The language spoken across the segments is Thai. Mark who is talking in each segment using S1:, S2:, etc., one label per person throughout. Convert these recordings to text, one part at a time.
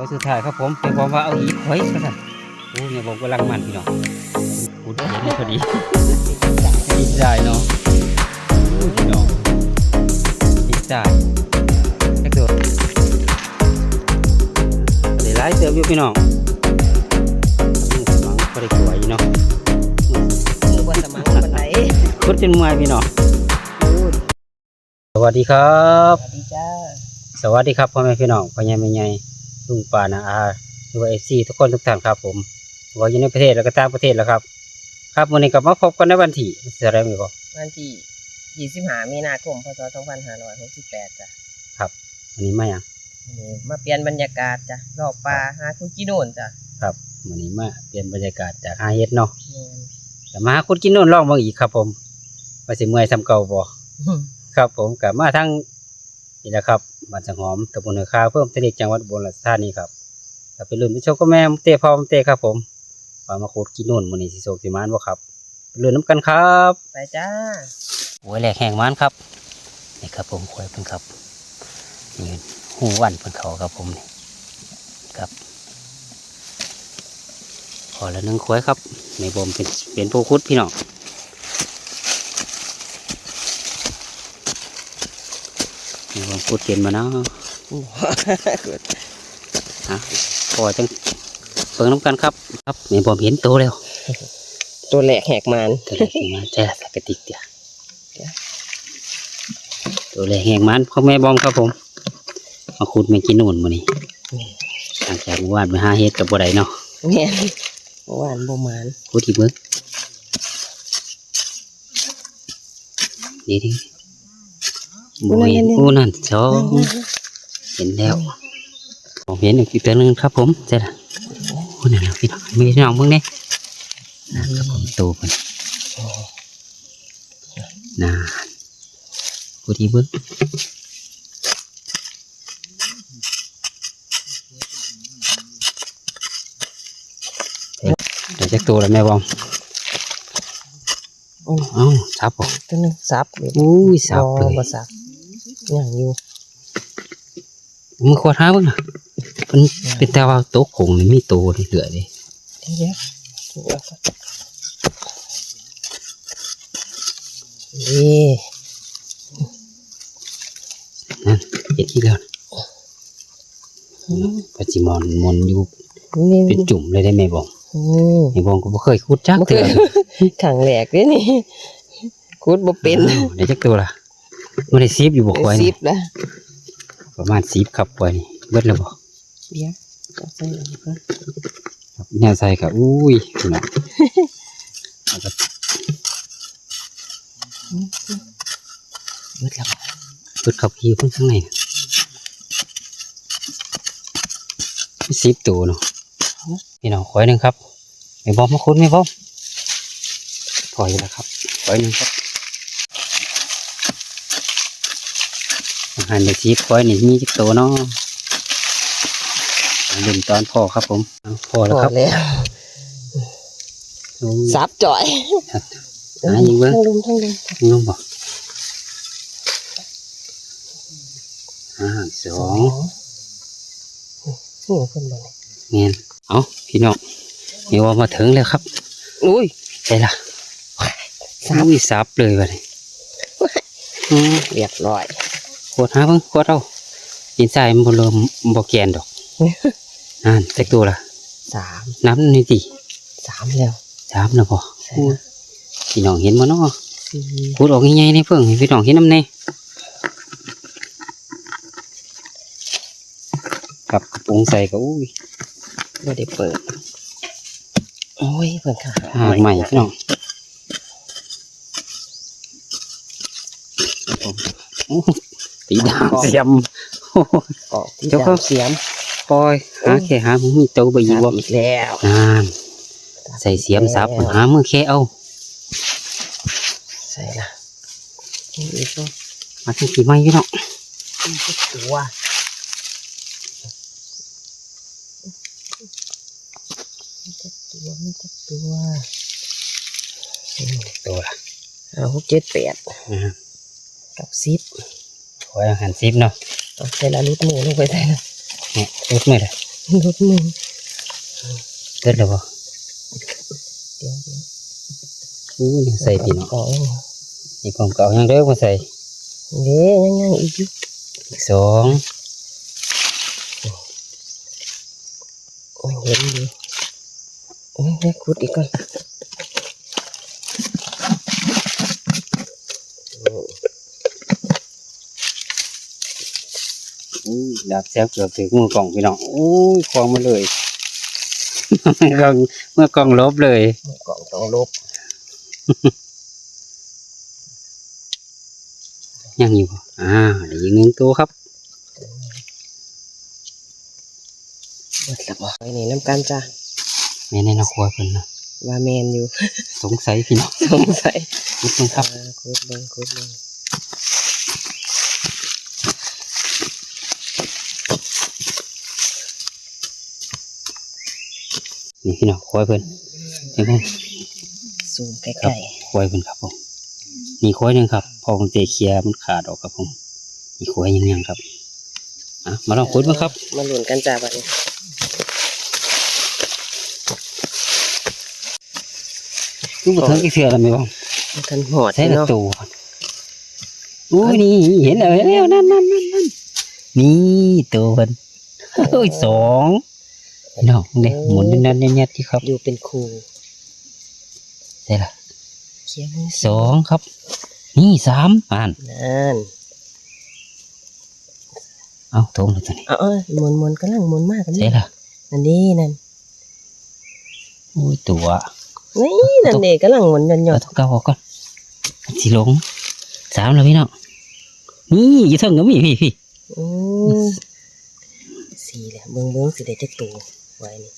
S1: อยสุดท้ายครับผมเป็นบอกว่าเอาอีกหอยก็สั่นโอ้เนี่ยผมกำลังมันพี่น้องพูดเห็นพอดีดีใจเนาะพี่น้องดีใจแค่ตัวได้ไล่เติมอยู่พี่น้องสมังก็ได้กลัวอยู่เนาะ
S2: มือบนสมังบันได
S1: คุดจนเมื่อยพี่น้องสวัสดีครับ
S2: สวัสดีจ้า
S1: สวัสดีครับพ่อแม่พี่น้องพ่อใหญ่แม่ใหญ่ลุงป้าน้าอาหรือว่าFCทุกคนทุกท่านครับผมว่าอยู่ในประเทศแล้วก็ต่างประเทศแล้วครับครับวันนี้กลับมาพบกันในวันที่อะไรไม่บอก
S2: วันที่25 มีนาคม พศ 2568จ้ะ
S1: ครับวันนี้มาอย่าง
S2: วันนี้มาเปลี่ยนบรรยากาศจ้ะรอบป่าหาคุกิโนนจ้ะ
S1: ครับวันนี้มาเปลี่ยนบรรยากาศจากหาเฮ็ดเนาะ
S2: แม่น
S1: แต่มาหาคุดกินโน่นลองมาอีกครับผมว่าสิเมื่อยซ้ำเก่าบ่ครับผมกลับมาทั้งนี่แหละครับบ้านสังหอมตำบลเหนือคาเพิ่มเทเลจังหวัดอุบลราชธานีครับถ้าเป็นรุ่นที่โชคก็แม่เตะพ่อเตะครับผมว่ามาคุดกินโน่นมื้อนี้สิโชคสิมานบ่ครับเป็นรุ่นน้ำกันครับ
S2: ไปจ้า
S1: โอ้ยแหลกแห้งมันครับนี่ครับผมควายเพิ่นครับนี่หูวันเพิ่นเขาครับผมนี่ครับขอละหนึ่งควายครับในบ่มเป็นผู้คุดพี่น้องในบ่มคุดเย็นมาเนาะฮะพอจังเปิงน้ำกันครับครับในบ่มเห็นโตแล้ว
S2: ตัวแหลกแหกมัน
S1: ตัวแรกมาแจ้ใส่กระติกเดียวตัวแรกแหงมันพ่อแม่บอมครับผมมาขุดไม่กินนู่นมื้อนี้หลังจากเมื่อวานไปหาเฮ็ดกับบ่ได้เนาะ
S2: แม่นหวานบ่หมาน
S1: ขุดอีกเบิ่งดีบ่เห็นอู้นั่นสองเห็นแล้วผมเห็นอีกตัวหนึงครับผมเจ้าล่ะโอ้นั่นน่ะพี่น้องมีพี่น้องเบิ่งเด้นะครับผมโตเพิ่นน่าขุดอีกเบิ่งเดี๋ยวจักตัวแล้วแม่บอมเอ้าซับบ่
S2: ตัวนึงซับ
S1: อุ้ยซับเลย
S2: บ่ซับยังอยู่
S1: มือขวดหาเบิ่งน่ะมันเป็นแต่ว่าโต๊ะคงนี่มีโตเหลือเลย
S2: เดี๋ยวนี่
S1: นั่นเห็ดที่แล้วปัจจิมอนมนอยู่
S2: นี่
S1: เป็นจุ่มเลยได้แม่บอมแม่บอมก็บ่เคยขุดจัก
S2: บ่
S1: เทื่
S2: เค
S1: อย
S2: ขังแหลกเด้นี่คุดบ่เป็น
S1: อ้าวได้จักตัวล่ะบ่ได้ซีบอยู่บ่ควาย
S2: ซิ
S1: นี่
S2: บละ
S1: ประมาณ10ครับควายนี่เบิดแล้วบ่
S2: เดี๋ยวก็ใส่อันนี้ก่อน
S1: ครับแนวใส่ก็อุ้ยพี่น้องแล้วก็
S2: เบิดแล้ว
S1: เปิดเข้าพี่เพิ่นข้างในน่ะ10ตัวเนาะพี่น้องควายหนึงครับแม่บอมมาขุดแม่บอมปล่อยแล้วครับควายหนึงครับ อาหารเด็กชีพควายนี่มีจิกโตเนาะเล่นตอนพ่อครับผมเอาพ่อแล้วครับ
S2: แล้ว
S1: โอ้
S2: ซับจ่อย
S1: หายิงเบิ้ง
S2: ทั้งลุมทั้งลุม
S1: ยิงลงบอกสอง
S2: นี่คนบ่
S1: เงี้ยเอาพี่น้องมีว่ามาถึงแล้วครับ
S2: อุ้ย
S1: ใช่ละอุ้ยซับเลยวันนี้
S2: เรียบร้อย
S1: ขวดหาเบิ้งขวดเอากินใส่มันบ่เริ่มบ่แกนดอกนั่นจักตัวละ
S2: 3
S1: น้ำนี่ติ
S2: 3แล้ว
S1: 3นะพ่อพี่น้องเห็นบ่เนาะ
S2: 4
S1: พูดออกง่ายๆนี่เพิ่งให้พี่น้องเห็นน้ำแน่กับกระปุงใส่ก็อุ้ย
S2: บ่ได้เปิดโอ้ยเพิ่นค่ะ
S1: หากใหม่พี่น้องโอ้ตีดางเสียมโอ้ย
S2: ออกที่
S1: เจ้าก็
S2: ดาวเสียม
S1: ปล่อยหาแค่หามือมีโตไปอยู่
S2: ซั
S1: บ่
S2: บอีกแล้ว
S1: นานใส่เสียมซับหามือแค่เอา
S2: ใส่ละนี่ก็
S1: มาที่กี่ไม้พี่น้อง
S2: ตัวมีแต่ตัว
S1: ตัวละ
S2: เอา6 7 8กับ10
S1: คอยอาหารซิปเนาะ
S2: เอาใส่ละลุดหมูลงไปใส่ละ
S1: เนี่ยรุดไม่เลย
S2: รถมึง
S1: เกิดแล้วบ่
S2: เดี๋ยว
S1: อู้ยใส่พี่น้อง
S2: กล่อง
S1: นี่ผมเก่ายังเด้อมาใส่
S2: เด้ยังอีกอยู่
S1: อีกสอง
S2: โอ้ยเห็นดีโอ้ยได้ขุดอีกก่อน
S1: อู้ยดาบแซ่บเกือบถึงมือกล่องพี่น้องอู้ยควงมาเลย เมื่อกล่องลบเลย
S2: กล่องต้องลบ
S1: ยังอยู่บ่ได้ยิงหนึ่งตัวครับ
S2: หมดแล้วบ่ไว้นี่น้ำกันจ้ะ
S1: แม่ในนครัวเพิ่นนะ
S2: ว่าแมนอยู่
S1: สงสัยพี่น้อง
S2: สงสัย
S1: นิดนึงครับ
S2: ขุดเบิ่ง
S1: นี่พี่น้องคอยเพิ่นเห็นบ่
S2: ซูมใก
S1: ครับ
S2: ล้
S1: คอยเพิ่นครับผมนี่คอยหนึงครับพอผมเตะเคลียร์มันขาดออกครับผมนี่คอยยังครับมาลองขุดมั้งครับ
S2: ๆมาหลุนกันจ้ะบัดนี้
S1: ลูกบ่ถึงกี่เทื่อแล้วแม่บ่
S2: กันหอด
S1: ใช่ละ
S2: เนาะ
S1: ตัวอุ้ยนี่เห็นแล้วนั่นนี่ตัวเพิ่นโอ้ยสองพี่น้องเนี่ยหมุนนั่นๆที่ครับ
S2: อยู่เป็นครู
S1: ใช่ละ
S2: เคียงมือ
S1: สองครับ นี่สาม
S2: นั่น
S1: เอาตรงเลยตัวนี้
S2: เอาหมุนกำลังหมุนมากกัน
S1: ใช่ละ
S2: นั่นนี่นั่น
S1: โอ้ยตัว
S2: นี่นั่นเด็กกำลังหมุนหย่อ
S1: เอา
S2: น
S1: ตัวเก่าออกก่อนสิลงสามแล้วพี่น้องนี่อยู่เทิงก็มีพี่
S2: ๆสี่แหละเบิ่งสิได้จักตัวไว้นี่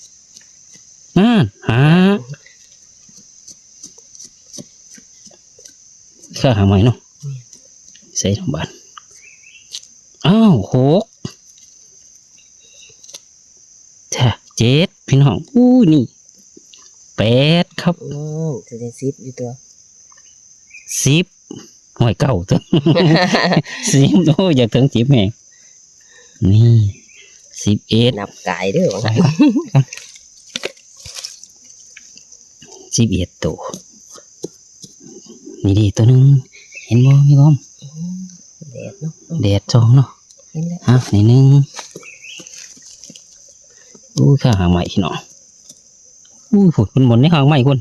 S1: นั่นข้าหาใหม่เนาะใส่ลงบานอ้าวหกจ้ะเจ็ดพี่น้องอู้นี่แปดครับ
S2: สิได้ซิปอยู่ตัว
S1: สิบหอยเก่าตัว สิบโอ้ยอยากถึงสิบแม่งนี่11
S2: นับกายเด้อว่า
S1: 11ตัวนี่ดีตัวหนึงเห็นบ่มีบ่
S2: แดดเนาะ
S1: แดดสองเนาะ
S2: เห็นแล้ว
S1: นี่หนึ่งอู้ข้าหางใหม่พี่น้องอู้ผุดบนในหางใหม่คน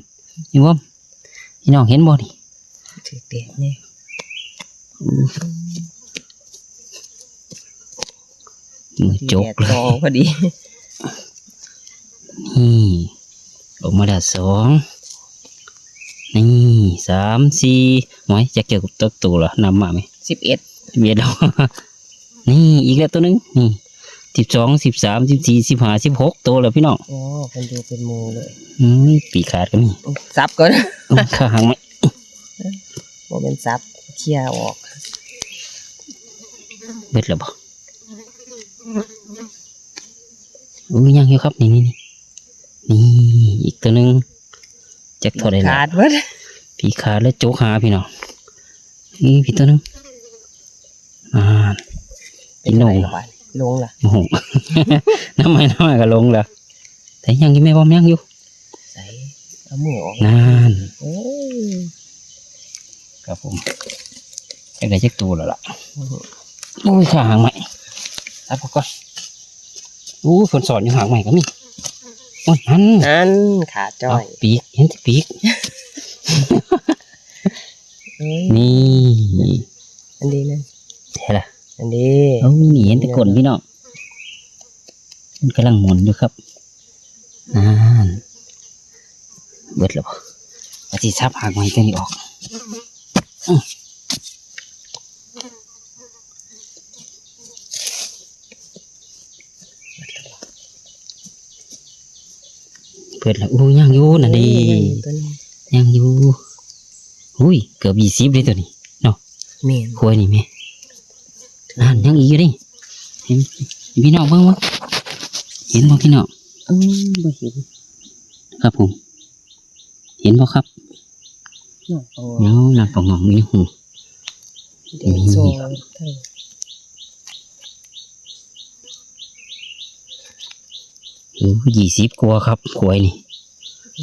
S1: นี่บ่พี่น้องเห็นบ่นี่
S2: ถือแดดเนี่ย
S1: มือจก
S2: แดด
S1: เล
S2: ตอย พอดี
S1: นี่ออกมาได้สองนี่สามสี่หอยจะเกี่ยวกับตัวเหรอนำมาไหม
S2: 11
S1: เบียดเอา นี่อีกแล้วตัวหนึงนี่12 13 14 15 16ตัวแล้วพี่น้อง
S2: อ๋อเป็นดูเป็นหมูเลย
S1: ปีกขาดก็มี
S2: ซับก่อน
S1: ข้าหางไหม
S2: บ่เป็นซับเคลียร์ออก
S1: เบ็ดแล้วบ่อุ้ยยังอยู่ครับนี่อีกตัวหนึงจักเท่าไรล่ะ
S2: ขาดเบิด
S1: ปีขาดแล้วโจกหาพี่น้องนี่พี่ตัวหนึงกินลง
S2: ละบาดลงล่ะ
S1: โอ้โห น้ำไม้ก็ลงแล้วแต่ยังกินไม่พอมยังอยู่
S2: ใส่เอามือออก
S1: นาน
S2: โอ้ย
S1: ครับผมได้จักตัวแล้วล่ะอุ้ยขาหางใหม่รับก่อนอู้ฝนสอนอยู่หางใหม่ก็มีโอ้ยนั่น
S2: นั่นขาจ้อ
S1: เอา
S2: ย
S1: ปีกเห็นที่ปีก
S2: เอ้ย
S1: นี่
S2: อันนี้นั่น
S1: ใช่ละ
S2: อันนี้
S1: เอานี่เห็นแต่กลนพี่น้องมันกำลังหมุนอยู่ครับนั่นเบิดแล้วบ่อาทิซับหางใหม่ตัวนี้ออกเบิดแล้วอู้ยังอยู่นั่นดี
S2: ตัวนี้
S1: ยังอยู่อุ้ยเกือบ20เลยตัวนี้เนาะ
S2: แม่น
S1: ควยนี่แม่นั่นยังอีกอยู่ดิเห็นพี่น้องเบิ่งบ่เห็นบ่พี่น้อง
S2: บ่เห็น
S1: ครับผม เห็นบ่ครับ
S2: เนาะโอ้
S1: เนาะหลังปองงมีหู
S2: เด็กโซทั้ง
S1: 20กว่าครับขวยนี่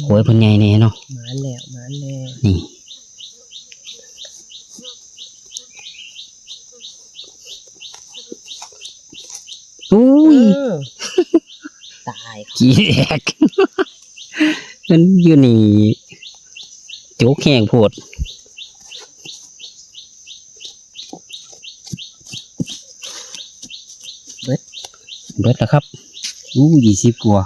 S1: ขวยเพิ่นใหญ่แน่เนาะ
S2: หมานแล้วหมานแล้ว
S1: นี่อุ้ย
S2: ตาย
S1: ขี้แอก มันอยู่นี่โจกแห้งโพดเบิดแล้วครับ20กว่า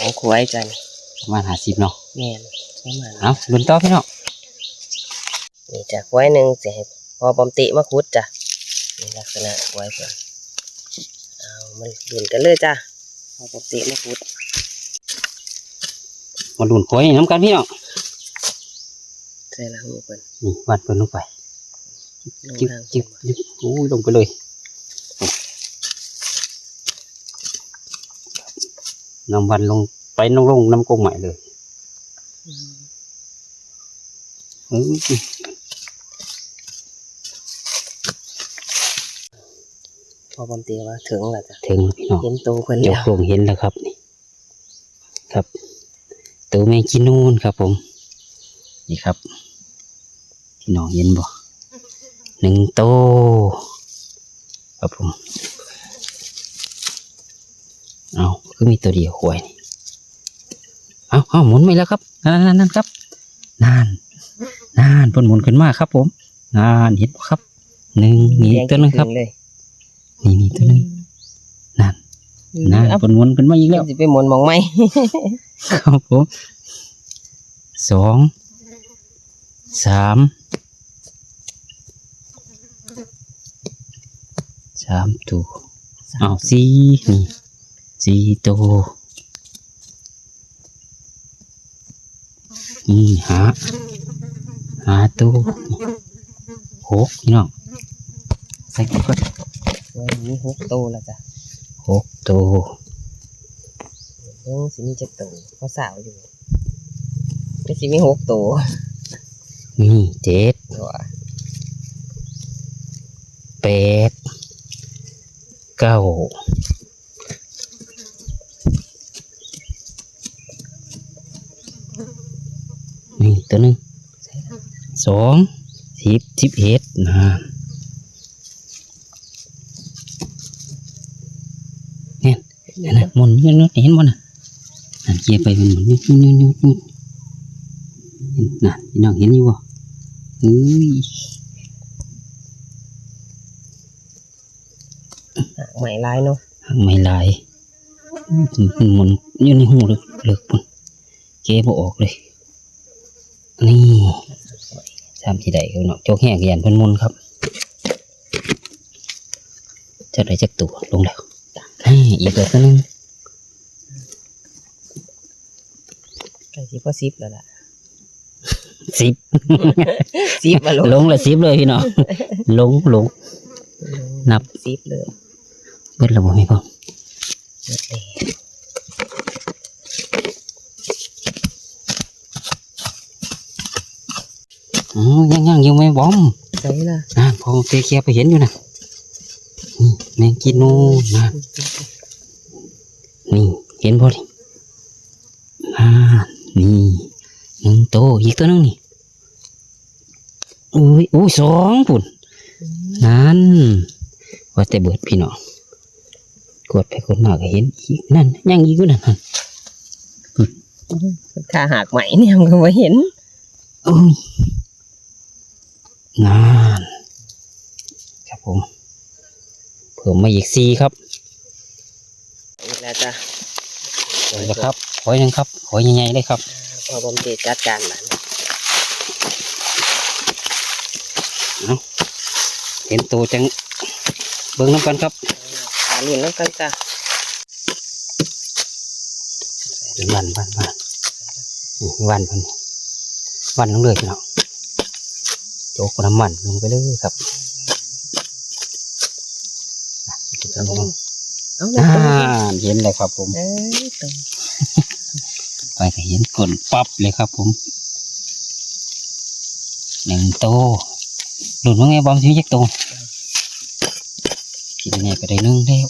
S2: 2 ขวยจ้ะนี่
S1: ประมาณ50เนาะ
S2: แม่นประมาณ
S1: เอาลุ้นต่อพี่น้อง
S2: นี่จ้ะขวยหนึงสิให้พอบอมติมาขุดจ้ะนี่ลักษณะขวยเพิ่นเอามันดุนกันเลยจ้ะพอบอมติมาขุด
S1: มาลุ้นขวยน้ำกันพี่น้อง
S2: ใส่ละหูเพิ่น
S1: นี่วัดเพิ่นลงไป
S2: ลง
S1: จิ๊บ
S2: ทาง
S1: จิ๊บจิ๊บลงไปเลยนำวันลงไปลงน้ำกงใหม่เลย
S2: อืม พอบอมติว่าถึงแล้วจ้ะ
S1: ถึงพี่น้อง
S2: เห็นโตเพิ่น
S1: เดี๋ยว
S2: แล้ว
S1: โคงเห็นแล้วครับนี่ครับตัวแมงกินูนครับผมนี่ครับพี่น้องเห็นบ่1โตวครับผมเอาคือมีตัวเดียวควายนี่เอาหมุนไปแล้วครับนั่นครับนานเพิ่นหมุนขึ้นมาครับผมนานเห็นบ่ครับนี่ตัวนึงครับ
S2: เลย
S1: นี่ตัวนึงนานเพิ่นหมุนขึ้นมาอีกแล้ว
S2: สิไปหมุนหมองไหม
S1: ครับผม2 3 ตัวเอา4นี่4ตัวนี่หาตัว6พี่น้องใส่กันก่อน
S2: วันนี้6 โตแล้วจ้ะ
S1: 6ตัว
S2: เพิ่งสิมี7 โตก็สาวอยู่ไม่สิมี6 โต
S1: นี่7
S2: ว่า
S1: 8 9นี่ตัวหนึง2 10 11นะหมุนเห็นบ่น่ะนั่นเกียร์ไปมันหมุนยุ่น่ะพี่น้องเห็นอยู่บ่เฮ้ย
S2: หากใหม่ลายเนาะ
S1: ไม่ลายมันหมุนอยู่ในหูเลิกปุ่นเก็บบ่ออกเลยนี่ทำที่ใดครับเนาะโจกแห้งยันเพิ่นหมุนครับจะได้จักตัวลงแล้วอีกตัวนึง
S2: ใกล้สิพอ10แล้วล่ะ
S1: 10
S2: 10มาลง
S1: ลงละ10เลยพี่น้องลงนับ
S2: 10เลย
S1: เบิดแล้วบ่แม่พ่อ
S2: เบิดแล้ว
S1: ยังอยู่ไม่บอม
S2: ใส่ละ
S1: พอเคียไปเห็นอยู่นะนี่แมงกินูนะนี่เห็นบ่ดินี่1โตวอีกตัวนึงนี่อุ้ย2ปุ่นนั่นว่าแต่เบิดพี่น้องกดไปกดมาก็เห็นอีกนั่นยังอีกอยู่นั่น
S2: ขาหากใหม่เนี่ยมันก็บ่เห็น
S1: อุ้ยนั่นครับผมเพิ่มมาอีก4ครับ
S2: อีกแล้วจ้ะ
S1: เดี๋ยวนะครับขอยหนึงครับขอยใหญ่ๆเลยครับ
S2: พอผมจะจัดการมัน
S1: เห็นตัวจังเบิ่งน้ำกันครับ
S2: หาลุ่นแล้วกันจ้ะ
S1: วันเพิ่นวันลงเลยพี่น้องโจกน้ำมันลงไปเลยครับ
S2: เอาแล้ว
S1: เห็นเลยครับผม
S2: เอ้ยตรง
S1: ไปก็เห็นกลนปั๊บเลยครับผม1โตวหลุดว่าไงบอมที่ยักตัวกินเนี่ยก็ได้1แล้ว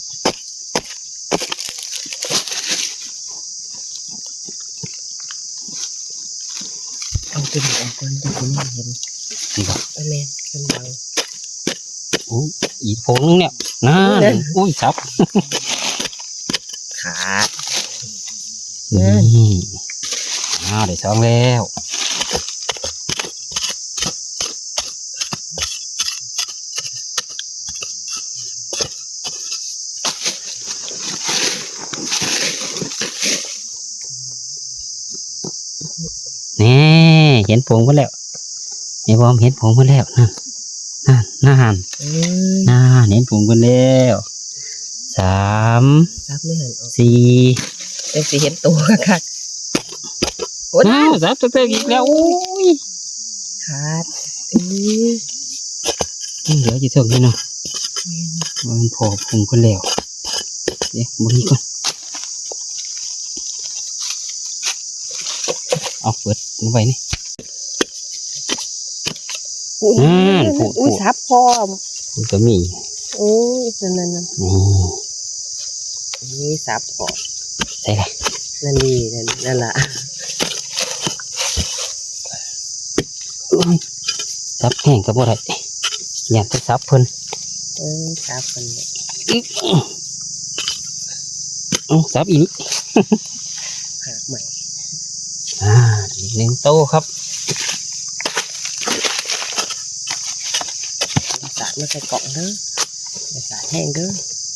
S2: ตัวนี้ออกก่อนตัวนี้เห็น
S1: นี่ครับ
S2: แม่นเป็นบัง
S1: อู้อีกโพงนึงเนี่ยนั่นอุ้ยซับ
S2: ขาด
S1: นี่ได้สองแล้วนี่เห็นผงมาแล้วไอ้บอมเห็นผงมาแล้วนั่นนั่น
S2: เอ้ย
S1: น่าเห็นผงมาแล้วสาม
S2: ซับเลยหันออก
S1: สี่
S2: จังสิเห็นตัวคักโอ้ย
S1: อ้าวซับตัวอีกแล้วอุ้ย
S2: ขาดเอ้ย
S1: เหลืออยู่เท่านี้เนาะ
S2: แม่น
S1: มันพอผงกันแล้วเดี๋ยวบนนี้ก่อนเอาเปิดนี่ไว้นี่
S2: อุ้ย
S1: พูด
S2: อุ้ยซับพร้อม
S1: มันก็มี
S2: โอ้ยนั่น
S1: นี่
S2: นี่ซับพร้อม
S1: ใช่เลย
S2: นั่นนี่นั่นล่ะ
S1: ซับแห้งก็บ่ได้อยากจะซับเพิ่น
S2: ซับมันเลย
S1: ซับอีก
S2: หากใหม่
S1: อีกหนึ่งโตครับ
S2: สาดมาใส่กล่องเด้ออย่าสาดแห้งเด้อ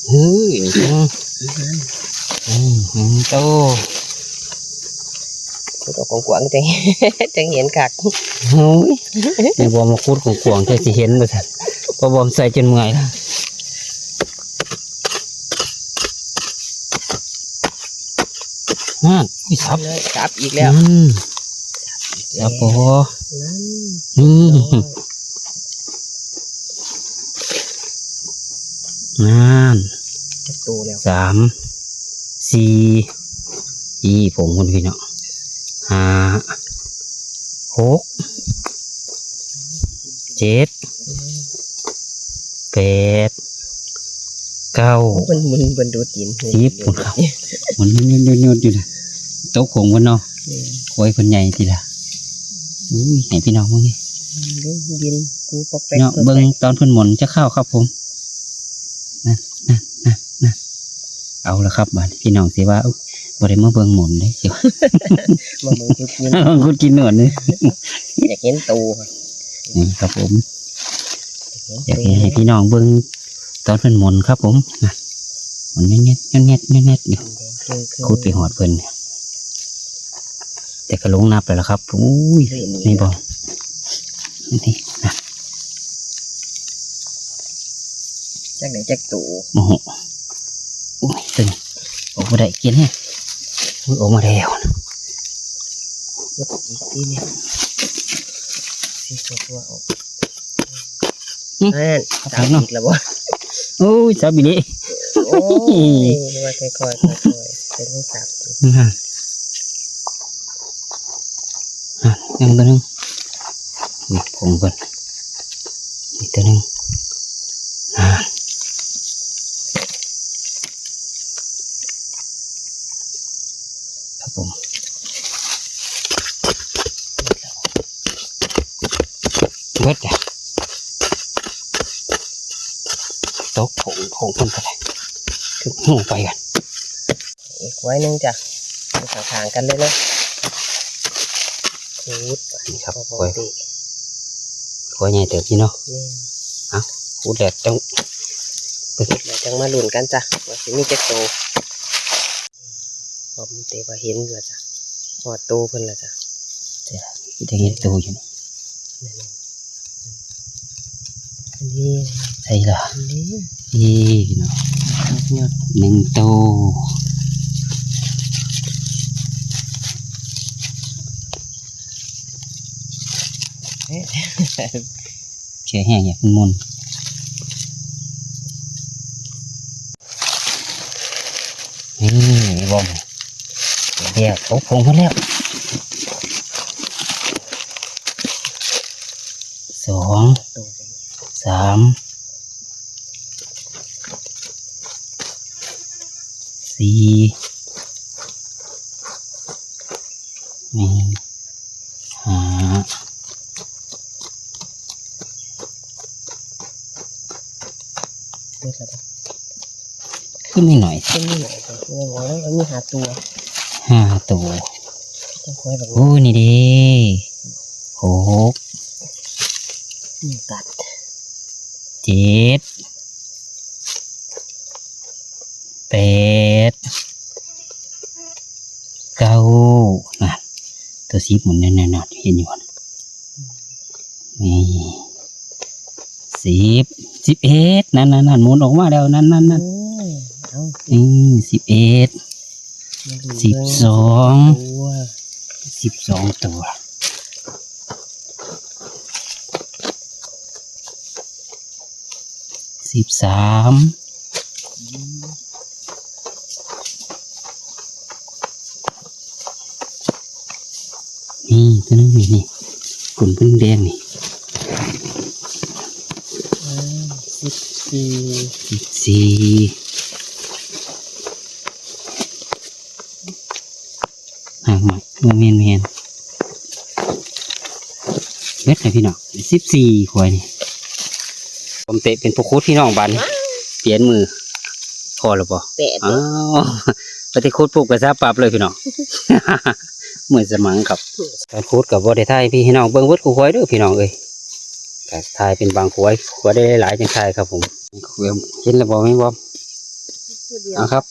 S1: เฮ้ยหนึ่ง
S2: นั่น
S1: โต
S2: ตัวกกวางๆจัง จังเห็นคัก
S1: โอ้ยในบอมมาคูดของกวางแค่สิเห็นบ่ทันพอบอมใส่จนเมื่อยแล้วอุ้ยซับ
S2: เลยซับอีกแล้ว
S1: ซับโอ้
S2: นั่น
S1: นี่ นั่น
S2: จะโตแล้ว
S1: สามสี่อีผงคนพี่เนาะห้าหกเจ็ดแปดเก้า
S2: มันดูตีน
S1: สิบปุ่นเขามันยืดอยู่นะโต๊ะผงคนเนาะโอยคนใหญ่ทีละอุ้ยไหนพี่น้องมึงไง
S2: ดินกูปอกแป๊ก
S1: เนาะเบิ้งตอนเพิ่นหมุนจะเข้าครับผมนะเอาละครับบัดพี่น้องสิว่าบ่ได้มาเบิ่งหมุนเลยสิ
S2: มามึงคือกิน
S1: คุณกินหนวดเลย
S2: อยากเห็นตู
S1: นี่ครับผมอยากให้พี่น้องเบิ่งตอนเพิ่นหมุนครับผมนะหมุนเงี้ยอยู่คุดไปหอดเพิ่นเนี่ยแต่ก็ลงนับแล้วล่ะครับอุ้ยนี่บ่นี่นะ
S2: จักไหนจักตู
S1: โอ้โหอุ้ยตึงออกมาได้กินแฮะอุ้ยออกมาแล้วนะ
S2: กดอีกทีเนี่ยสีตัวออกนั่นสามอีกแล้วบ่
S1: โอ้ยซาบิลิ
S2: โอ้ยว่าค่อยๆเป็นทั้งสับ
S1: ยังตัวนึงนี่ผมก่อนอีกตัวนึงครับผมเบิดจ้ะโต๊ะผงคนก็ได้คือหูไปกัน
S2: อีกไว้นึงจ้ะเป็นทางกันเลยนะคูด
S1: นี่ครับ
S2: ป
S1: กล้วย
S2: กติ
S1: กล้วยใหญ่เติบนี่เนาะ
S2: นี่
S1: คูดแดดจัง
S2: เดี๋ยวจังมาลุ้นกันจ้ะว่าสิมีจักโตพอมเตว่าเห็นแล้วจ้ะหอดโตเพิ่นแล้วจ้ะ
S1: จะเห็นตัวอยู่นี่
S2: อันนี้
S1: ใช่ละ
S2: อันนี้
S1: พี่เนาะ
S2: ยอด
S1: หนึ่งตัวเชื่อแห้งอยากมันมุนนี่บอมเดี๋ยวตกผงมาแล้วสอง
S2: โตเป็น
S1: สามสี่นี่ห้า ขึ้นไม่หน่อย
S2: ขึ้นนี่หน่อยเลยเรื่องแล้วมันมีหาตัว
S1: 5 ตัว
S2: จะคอยแบบ
S1: โอ้นี่เด้6
S2: กัด
S1: 7 8 9น่ะตัวสีหมุนแน่ๆเห็นอยู่บ่นี่11นั่นหมุนออกมาแล้วนั่น
S2: เอา
S1: 11
S2: มาดู
S1: 12
S2: ตัว
S1: 12 ตัว13นี่ตัวนึงนี่กุ่นพึ่งแดงนี่
S2: 14
S1: ห่างหมดเมียนเบ็ดเลยพี่น้อง14 ขวายนี่ผมเตะเป็นพวกคุดพี่น้องบันเปลี่ยนมือพอหรือเปล่า
S2: แปด
S1: อ้าวปฏิคุดปลูกกระซาปรับเลยพี่น้อง เหมือนสมังครับการคุดกับบ่ได้ทายพี่น้องเบิ่งเบิดกูควายเด้อพี่น้องเอ้ยแต่ทายเป็นบางควายได้หลายจังทายครับผมเห็นแล้วบ่แม่นบ่
S2: ตัวเดียว
S1: เอาครับ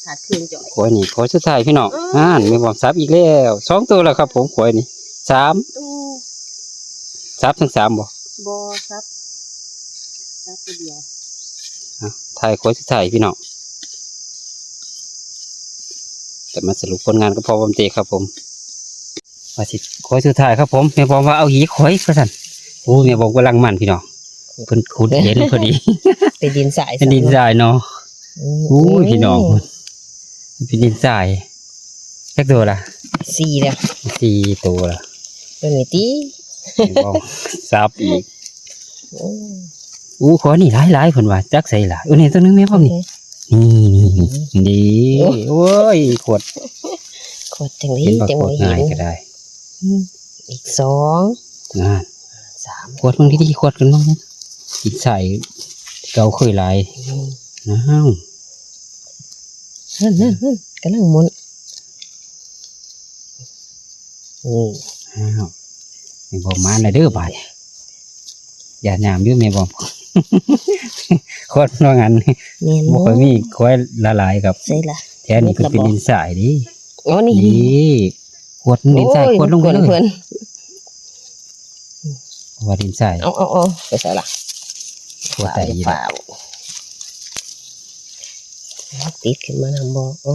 S2: ขาดเครื่องจ่อย
S1: ควายนี่ควายสุดท้ายพี่น้องแม่นบ่ซับอีกแล้ว2 ตัวแล้วครับผมควายนี่3
S2: ตู้
S1: ซับทั้ง3บ่
S2: บอครับตัวเดียว
S1: ทายควายสุดท้ายพี่น้องแต่มาสรุปผลงานก็พอบำเตะครับผมว่าสิควายสุดท้ายครับผมแม่บอกว่าเอาหีควายว่าซั่นโอ้แม่บอกกำลังมันพี่น้องเพิ่นขุดเห็นพอดี
S2: เป็นดินสาย
S1: เป็นดินทรายเนาะอู้ยพี่น้องเป็นดินทรายแค่ตัวละ
S2: 4แล้ว
S1: 4 ตัวละ
S2: ตัวนี้ตี
S1: บอกซับอีกอู้ขอนี่หลายๆเพิ่นว่าจักใส่ล่ะนี่ตัวนึงแม่พ่อนี่นี่โอ้ยขวด
S2: ขวดจังนี้
S1: เห็นบ่
S2: จัง
S1: ขวด
S2: เห็
S1: ง่าย
S2: น
S1: ก็ได้
S2: อีก2
S1: งาน
S2: 3
S1: ขวดบางที่ขวดกันบ้างดินทรายเก่าเคยหลายน้าว
S2: นั่นกำลังหมุนนี่
S1: อ้าวแม่บอกมาเด้อบาดอย่าหยามอยู่แม่บอก ขวดว่างั้น
S2: แม่น
S1: บ่ค่อยมีควายละลายครับ
S2: ใส่ละ
S1: แท้นี่คือเป็นดินทรายดิ
S2: อ๋อนี่
S1: นี่ขวดดินทรายขวดลงไปเลย
S2: เพิ่น
S1: ว่าดินทราย
S2: เอาไปใส่ละ
S1: ขวดใส่อีก
S2: ฝ่าวติดขึ้นมานำบ่โอ้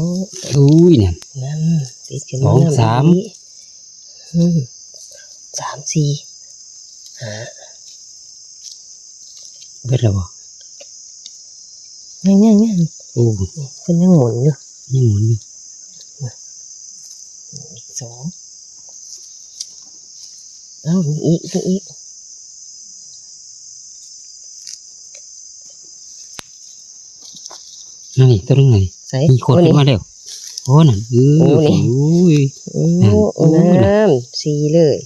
S1: อุ้ยเนี่ย
S2: นั่นติดขึ้นมานำ
S1: 2 3
S2: 3 4
S1: เบิดแล้วบ่
S2: 5ยัง
S1: โอ้
S2: เพิ่นยังหมุนอยู่
S1: ยังหมุนอยู่
S2: อีก2เอามีอีก
S1: นั่นนี่ตัวนึงไหน
S2: ใส่
S1: มีขวดขึ้นมาแล้วโอ้นั่นโอ้ย
S2: โอ้น้ำสีเลย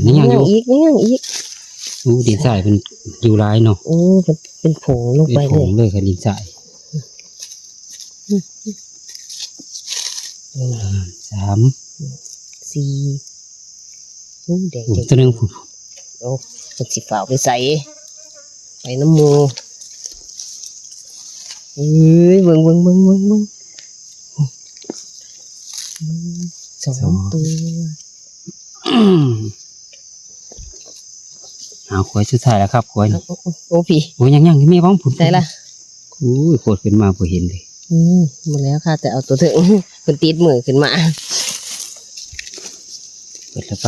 S1: นี่ยังอยู่
S2: ยังอีก
S1: โอ้ดินทรายเป็นอยู่หลายเนาะ
S2: โอ้เป็นผงลง
S1: เป็น
S2: ไป
S1: ผ
S2: เลย
S1: งเลยค่ะดินทราย3
S2: 4แดง
S1: ตัวนึง
S2: โอ้เป็นสีฟ้าไปใส่ไปน้ำมูเอ้ยเบิ่ง2 ตัว
S1: เอาขวดสุดท้ายแล้วครับขวด
S2: โอ้พี่
S1: โอ้ยังมีบ้องผุน
S2: ได้ละ
S1: โอ้ยขวดขึ้นมาพอเห็นเลย
S2: หมดแล้วค่ะแต่เอาตัวถึง เป็นตีดมือขึ้นมา
S1: เปิดแล้วไป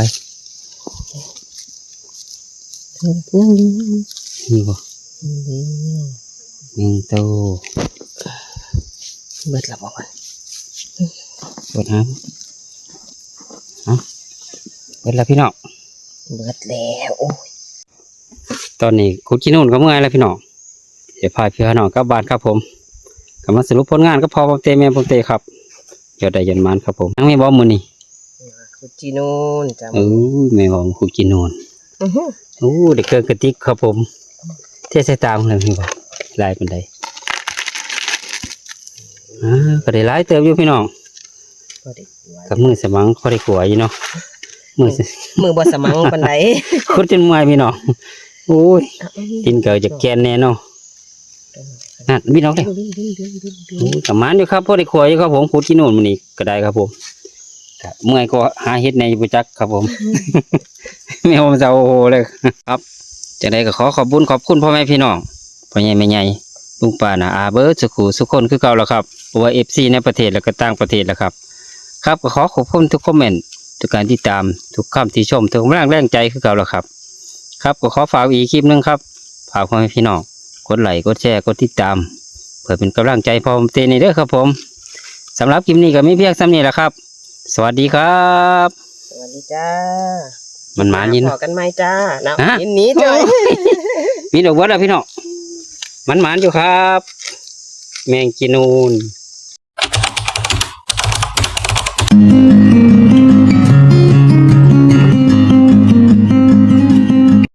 S2: ยังอยู่
S1: นี่บ่หนึ่งตัว
S2: เบิดละบ่มัน
S1: เปิดน้ำเปิดแล้วพี่น้อง
S2: เบิดแล้วโอ้ย
S1: ตอนนี้คุณกินนู่นก็เมื่อยแล้วพี่น้องเดี๋ยวพาพี่น้องกลับบ้านครับผมกำลังสรุปผลงานก็พอผมเตะแม่ผมเตะครับเดี๋ยวได้ยันมันครับผมยังไม่บอกมือนี่
S2: คุจิโน่นจ้า
S1: แม่บอกคุณกินนู่นโอ้เด็กเกินกระติกครับผมเทใส่ตามเลยพี่บอกลายเป็นได ก็ได้หลายเติบอยู่พี่น้อง
S2: พอได้กลัว
S1: กับมือสมังพอได้ขัวอยู่เนาะมือ
S2: มือบ่สมังปานใด
S1: คุดจนเมื่อยพี่น้องโอ้ยกินเกิดจากแกนแน่เนาะนั่นพี่น้องเลยกับมันอยู่ครับพอได้ขัวอยู่ครับผมขุดที่โน่นมันนี่ก็ได้ครับผมก็เมื่อยก็หาเฮ็ดในบุจักครับผม ไม่เอาเจ้าโอ้โหเลยครับจะได้ก็ขอขอบคุญขอบคุณพ่อแม่พี่น้องพ่อใหญ่แม่ใหญ่ลุงป้าน้าอาเบิร์ดสุขุสุขคนคือเก่าแล้วครับเพราะว่า FC ในประเทศแล้วก็ต่างประเทศแล้วครับครับก็ขอขอบคุณทุกคอมเมนต์ทุกการติดตามทุกคำที่ชมทุกแรงใจคือเก่าแล้วครับครับก็ขอฝากอีกคลิปหนึงครับฝากพ่อแม่พี่น้องกดไลค์กดแชร์กดติดตามเพื่อเป็นกำลังใจพอมเตนี่เด้อครับผมสำหรับคลิปนี้ก็มีเพียงซ้ำนี้แหละครับ สวัสดีครับ
S2: สวัสดีจ้า
S1: มันหมายิน
S2: พอกันไหมจ้านะ
S1: ฮะ
S2: ยินหนี้จ้า
S1: มีดอกบัวแล้วพี่น้องมันหมานอยู่ครับ แมงจีนูน